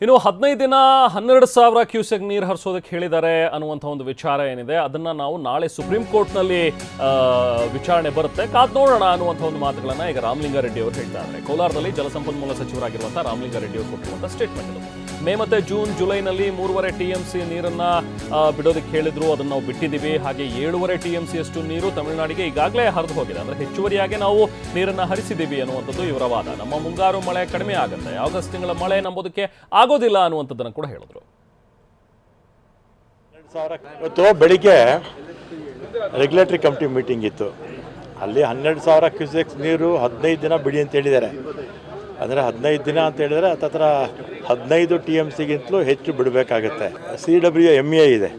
ಇನ್ನು 15 ದಿನ 12,000 ಕ್ಯೂಸೆಕ್ ನೀರು ಹರಿಸೋದಕ್ಕೆ ಹೇಳಿದ್ದಾರೆ ಅನ್ನುವಂಥ ಒಂದು ವಿಚಾರ ಏನಿದೆ ಅದನ್ನ ನಾವು ನಾಳೆ ಸುಪ್ರೀಂ ಕೋರ್ಟ್ನಲ್ಲಿ ವಿಚಾರಣೆ ಬರುತ್ತೆ ಕಾದ್ ನೋಡೋಣ ಅನ್ನುವಂಥ ಒಂದು ಮಾತುಗಳನ್ನ ಈಗ ರಾಮಲಿಂಗಾರೆಡ್ಡಿ ಅವರು ಹೇಳ್ತಾ ಇದ್ದಾರೆ. ಕೋಲಾರದಲ್ಲಿ ಜಲಸಂಪನ್ಮೂಲ ಸಚಿವರಾಗಿರುವಂತಹ ರಾಮಲಿಂಗಾರೆಡ್ಡಿ ಅವರು ಕೊಟ್ಟಿರುವಂತಹ ಸ್ಟೇಟ್ಮೆಂಟ್ ಇದು. ಮೇ ಮತ್ತೆ ಜೂನ್ ಜುಲೈನಲ್ಲಿ 3.5 TMC ನೀರನ್ನ ಬಿಡೋದಕ್ಕೆ ಹೇಳಿದ್ರು, ಅದನ್ನ ನಾವು ಬಿಟ್ಟಿದ್ದೀವಿ. ಹಾಗೆ 7.5 TMC ಅಷ್ಟು ನೀರು ತಮಿಳುನಾಡಿಗೆ ಈಗಾಗಲೇ ಹರಿದು ಹೋಗಿದೆ, ಅಂದ್ರೆ ಹೆಚ್ಚುವರಿಯಾಗಿ ನಾವು ನೀರನ್ನ ಹರಿಸಿದ್ದೀವಿ ಅನ್ನುವಂಥದ್ದು ಇವರ ವಾದ. ನಮ್ಮ ಮುಂಗಾರು ಮಳೆ ಕಡಿಮೆ ಆಗುತ್ತೆ, ಆಗಸ್ಟ್ ತಿಂಗಳ ಮಳೆ ನಂಬೋದಕ್ಕೆ ಆಗೋದಿಲ್ಲ ಅನ್ನುವಂಥದ್ದನ್ನು ಕೂಡ ಹೇಳಿದ್ರು. ಇವತ್ತು ಬೆಳಿಗ್ಗೆ ರೆಗ್ಯುಲೇಟರಿ ಕಮಿಟಿ ಮೀಟಿಂಗ್ ಇತ್ತು, ಅಲ್ಲಿ 12,000 ಕ್ಯೂಸೆಕ್ಸ್ ನೀರು 15 ದಿನ ಬಿಡಿ ಅಂತ ಹೇಳಿದ್ದಾರೆ. ಅಂದರೆ 15 ದಿನ ಅಂತ ಹೇಳಿದರೆ ಹತ್ತಿರ 15 TMCಗಿಂತಲೂ ಹೆಚ್ಚು ಬಿಡಬೇಕಾಗತ್ತೆ. CWMA ಇದೆ,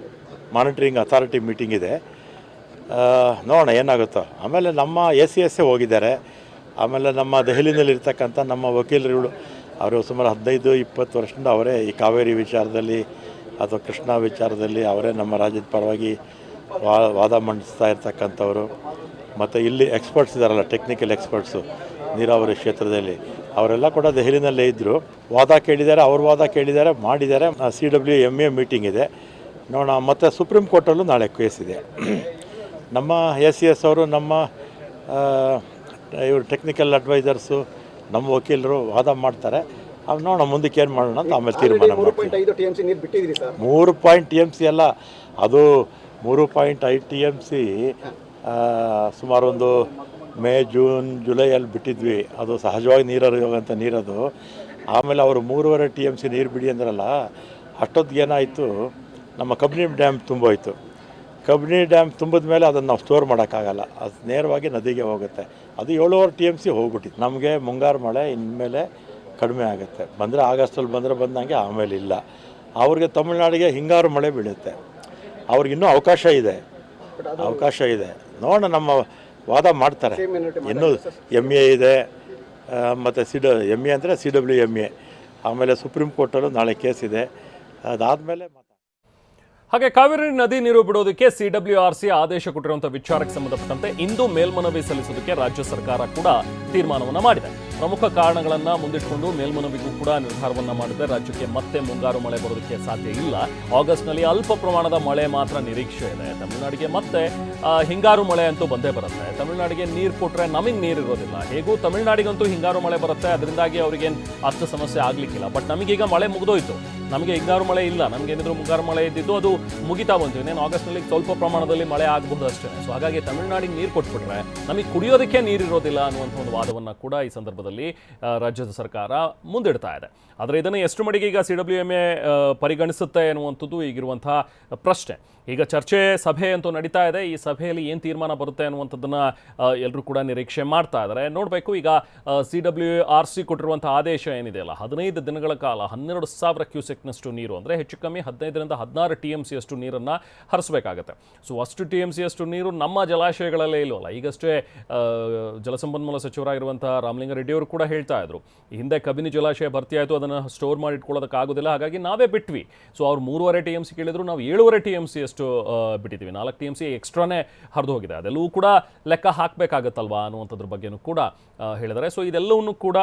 ಮಾನಿಟರಿಂಗ್ ಅಥಾರಿಟಿ ಮೀಟಿಂಗ್ ಇದೆ, ನೋಡೋಣ ಏನಾಗುತ್ತೋ. ಆಮೇಲೆ ನಮ್ಮ ACS ಹೋಗಿದ್ದಾರೆ, ಆಮೇಲೆ ನಮ್ಮ ದೆಹಲಿನಲ್ಲಿರ್ತಕ್ಕಂಥ ನಮ್ಮ ವಕೀಲರುಗಳು ಅವರು ಸುಮಾರು 15-20 ವರ್ಷದಿಂದ ಅವರೇ ಈ ಕಾವೇರಿ ವಿಚಾರದಲ್ಲಿ ಅಥವಾ ಕೃಷ್ಣ ವಿಚಾರದಲ್ಲಿ ಅವರೇ ನಮ್ಮ ರಾಜ್ಯದ ಪರವಾಗಿ ವಾದ ಮಂಡಿಸ್ತಾ ಇರ್ತಕ್ಕಂಥವರು. ಮತ್ತು ಇಲ್ಲಿ ಎಕ್ಸ್ಪರ್ಟ್ಸ್ ಇದ್ದಾರಲ್ಲ, ಟೆಕ್ನಿಕಲ್ ಎಕ್ಸ್ಪರ್ಟ್ಸು ನೀರಾವರಿ ಕ್ಷೇತ್ರದಲ್ಲಿ, ಅವರೆಲ್ಲ ಕೂಡ ದೆಹಲಿನಲ್ಲೇ ಇದ್ದರು. ವಾದ ಕೇಳಿದ್ದಾರೆ, ಅವ್ರ ವಾದ ಕೇಳಿದ್ದಾರೆ, ಮಾಡಿದ್ದಾರೆ. CWMA ಮೀಟಿಂಗ್ ಇದೆ, ನೋಡೋಣ. ಮತ್ತು ಸುಪ್ರೀಂ ಕೋರ್ಟಲ್ಲೂ ನಾಳೆ ಕೇಸ್ ಇದೆ. ನಮ್ಮ ACS ಅವರು, ನಮ್ಮ ಇವರು ಟೆಕ್ನಿಕಲ್ ಅಡ್ವೈಸರ್ಸು, ನಮ್ಮ ವಕೀಲರು ವಾದ ಮಾಡ್ತಾರೆ. ಅದು ನೋಡೋಣ ಮುಂದಕ್ಕೆ ಏನು ಮಾಡೋಣ ಅಂತ ಆಮೇಲೆ ತೀರ್ಮಾನ ಮಾಡ್ತೀವಿ. 3 TMC ಅಲ್ಲ, ಅದು 3.5 TMC ಸುಮಾರು ಒಂದು ಮೇ ಜೂನ್ ಜುಲೈಯಲ್ಲಿ ಬಿಟ್ಟಿದ್ವಿ. ಅದು ಸಹಜವಾಗಿ ನೀರು ಹರಿಯುವಂಥ ನೀರದು. ಆಮೇಲೆ ಅವರು 3.5 TMC ನೀರು ಬಿಡಿ ಅಂದ್ರಲ್ಲ, ಅಷ್ಟೊತ್ತಿಗೆ ಏನಾಯಿತು, ನಮ್ಮ ಕಬಿನಿ ಡ್ಯಾಮ್ ತುಂಬೋಯ್ತು. ಕಬಿನಿ ಡ್ಯಾಮ್ ತುಂಬಿದ ಮೇಲೆ ಅದನ್ನು ನಾವು ಸ್ಟೋರ್ ಮಾಡೋಕ್ಕಾಗಲ್ಲ, ಅದು ನೇರವಾಗಿ ನದಿಗೆ ಹೋಗುತ್ತೆ. ಅದು 7.5 TMC ಹೋಗ್ಬಿಟ್ಟಿತ್ತು. ನಮಗೆ ಮುಂಗಾರು ಮಳೆ ಇನ್ಮೇಲೆ ಕಡಿಮೆ ಆಗುತ್ತೆ, ಬಂದರೆ ಆಗಸ್ಟಲ್ಲಿ ಬಂದಂಗೆ, ಆಮೇಲೆ ಇಲ್ಲ. ಅವ್ರಿಗೆ ತಮಿಳ್ನಾಡಿಗೆ ಹಿಂಗಾರು ಮಳೆ ಬೀಳುತ್ತೆ, ಅವ್ರಿಗಿನ್ನೂ ಅವಕಾಶ ಇದೆ. ನೋಡೋಣ, ನಮ್ಮ ವಾದ ಮಾಡ್ತಾರೆ. ಇನ್ನೂ MA ಇದೆ, ಮತ್ತು MA ಅಂದರೆ CWMA. ಆಮೇಲೆ ಸುಪ್ರೀಂ ಕೋರ್ಟಲ್ಲೂ ನಾಳೆ ಕೇಸ್ ಇದೆ, ಅದಾದಮೇಲೆ ಹಾಗೆ ಕಾವೇರಿ ನದಿ ನೀರು ಬಿಡೋದಕ್ಕೆ CWRC ಆದೇಶ ಕೊಟ್ಟಿರುವಂತಹ ವಿಚಾರಕ್ಕೆ ಸಂಬಂಧಪಟ್ಟಂತೆ ಇಂದು ಮೇಲ್ಮನವಿ ಸಲ್ಲಿಸೋದಕ್ಕೆ ರಾಜ್ಯ ಸರ್ಕಾರ ಕೂಡ ತೀರ್ಮಾನವನ್ನ ಮಾಡಿದೆ. ಪ್ರಮುಖ ಕಾರಣಗಳನ್ನ ಮುಂದಿಟ್ಟುಕೊಂಡು ಮೇಲ್ಮನವಿಗೂ ಕೂಡ ನಿರ್ಧಾರವನ್ನ ಮಾಡಿದೆ. ರಾಜ್ಯಕ್ಕೆ ಮತ್ತೆ ಮುಂಗಾರು ಮಳೆ ಬರೋದಕ್ಕೆ ಸಾಧ್ಯ ಇಲ್ಲ, ಆಗಸ್ಟ್ನಲ್ಲಿ ಅಲ್ಪ ಪ್ರಮಾಣದ ಮಳೆ ಮಾತ್ರ ನಿರೀಕ್ಷೆ ಇದೆ. ತಮಿಳುನಾಡಿಗೆ ಮತ್ತೆ ಹಿಂಗಾರು ಮಳೆ ಅಂತೂ ಬಂದೇ ಬರುತ್ತೆ. ತಮಿಳುನಾಡಿಗೆ ನೀರು ಕೊಟ್ಟರೆ ನಮಗೆ ನೀರು ಇರೋದಿಲ್ಲ. ಹೇಗೂ ತಮಿಳುನಾಡಿಗಂತೂ ಹಿಂಗಾರು ಮಳೆ ಬರುತ್ತೆ, ಅದರಿಂದಾಗಿ ಅವ್ರಿಗೇನು ಅಷ್ಟು ಸಮಸ್ಯೆ ಆಗ್ಲಿಕ್ಕಿಲ್ಲ. ಬಟ್ ನಮಗೀಗ ಮಳೆ ಮುಗಿದೋಯ್ತು, ನಮಗೆ ಹಿಂಗಾರು ಮಳೆ ಇಲ್ಲ. ನಮಗೇನಿದ್ರು ಮುಂಗಾರು ಮಳೆ ಇದ್ದಿದ್ದು ಅದು ಮುಗಿತಾ ಬಂತು. ಇನ್ನೇನು ಆಗಸ್ಟ್ನಲ್ಲಿ ಸ್ವಲ್ಪ ಪ್ರಮಾಣದಲ್ಲಿ ಮಳೆ ಆಗಬಹುದು ಅಷ್ಟೇ. ಸೊ ಹಾಗಾಗಿ ತಮಿಳುನಾಡಿಗೆ ನೀರು ಕೊಟ್ಬಿಟ್ರೆ ನಮಗೆ ಕುಡಿಯೋದಕ್ಕೆ ನೀರು ಇರೋದಿಲ್ಲ ಅನ್ನುವಂಥ ಒಂದು ವಾದವನ್ನು ಕೂಡ ಈ ಸಂದರ್ಭದಲ್ಲಿ ರಾಜ್ಯದ ಸರ್ಕಾರ ಮುಂದಿಡ್ತಾ ಇದೆ. ಆದರೆ ಇದನ್ನು ಎಷ್ಟು ಮಟ್ಟಿಗೆ ಈಗ CWMA ಪರಿಗಣಿಸುತ್ತೆ ಅನ್ನುವಂಥದ್ದು ಈಗಿರುವಂತಹ ಪ್ರಶ್ನೆ. ಈಗ ಚರ್ಚೆ ಸಭೆ ಅಂತೂ ನಡೀತಾ ಇದೆ. ಈ ಸಭೆಯಲ್ಲಿ ಏನು ತೀರ್ಮಾನ ಬರುತ್ತೆ ಅನ್ನುವಂಥದ್ದನ್ನ ಎಲ್ಲರೂ ಕೂಡ ನಿರೀಕ್ಷೆ ಮಾಡ್ತಾ ಇದ್ದಾರೆ. ನೋಡಬೇಕು. ಈಗ CWRC ಕೊಟ್ಟಿರುವಂಥ ಆದೇಶ ಏನಿದೆಯಲ್ಲ, 15 ದಿನಗಳ ಕಾಲ 12,000 ಕ್ಯೂಸೆಕ್ನಷ್ಟು ನೀರು, ಅಂದರೆ ಹೆಚ್ಚು ಕಮ್ಮಿ 15ರಿಂದ 16 TMC ಅಷ್ಟು ನೀರನ್ನು ಹರಿಸಬೇಕಾಗತ್ತೆ. ಸೊ ಅಷ್ಟು TMC ಅಷ್ಟು ನೀರು ನಮ್ಮ ಜಲಾಶಯಗಳಲ್ಲೇ ಇಲ್ವಲ್ಲ. ಈಗಷ್ಟೇ ಜಲಸಂಪನ್ಮೂಲ ಸಚಿವರಾಗಿರುವಂಥ ರಾಮಲಿಂಗಾರೆಡ್ಡಿ ಅವರು ಕೂಡ ಹೇಳ್ತಾ ಇದ್ರು, ಹಿಂದೆ ಕಬಿನಿ ಜಲಾಶಯ ಭರ್ತಿ ಆಯಿತು, ಅದನ್ನು ಸ್ಟೋರ್ ಮಾಡಿ ಇಟ್ಕೊಳ್ಳೋದಕ್ಕಾಗೋದಿಲ್ಲ, ಹಾಗಾಗಿ ನಾವೇ ಬಿಟ್ವಿ. ಸೊ ಅವ್ರು 3.5 TMC ಕೇಳಿದ್ರು, ನಾವು 7.5 TMC ಅಷ್ಟು ಬಿಟ್ಟಿದ್ದೀವಿ. 4 TMC ಎಕ್ಸ್ಟ್ರಾನೇ ಹರಿದು ಹೋಗಿದೆ. ಅದೆಲ್ಲವೂ ಕೂಡ ಲೆಕ್ಕ ಹಾಕಬೇಕಾಗತ್ತಲ್ವಾ ಅನ್ನುವಂಥದ್ರ ಬಗ್ಗೆನೂ ಕೂಡ ಹೇಳಿದ್ದಾರೆ. ಸೊ ಇದೆಲ್ಲವನ್ನೂ ಕೂಡ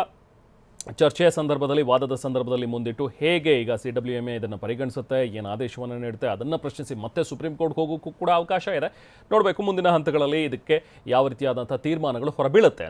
ಚರ್ಚೆಯ ಸಂದರ್ಭದಲ್ಲಿ, ವಾದದ ಸಂದರ್ಭದಲ್ಲಿ ಮುಂದಿಟ್ಟು ಹೇಗೆ ಈಗ CWMA ಇದನ್ನು ಪರಿಗಣಿಸುತ್ತೆ, ಏನು ಆದೇಶವನ್ನು ನೀಡುತ್ತೆ, ಅದನ್ನು ಪ್ರಶ್ನಿಸಿ ಮತ್ತೆ ಸುಪ್ರೀಂ ಕೋರ್ಟ್ಗೆ ಹೋಗೋಕ್ಕೂ ಕೂಡ ಅವಕಾಶ ಇದೆ. ನೋಡಬೇಕು ಮುಂದಿನ ಹಂತಗಳಲ್ಲಿ ಇದಕ್ಕೆ ಯಾವ ರೀತಿಯಾದಂಥ ತೀರ್ಮಾನಗಳು ಹೊರಬೀಳುತ್ತೆ ಅಂತ.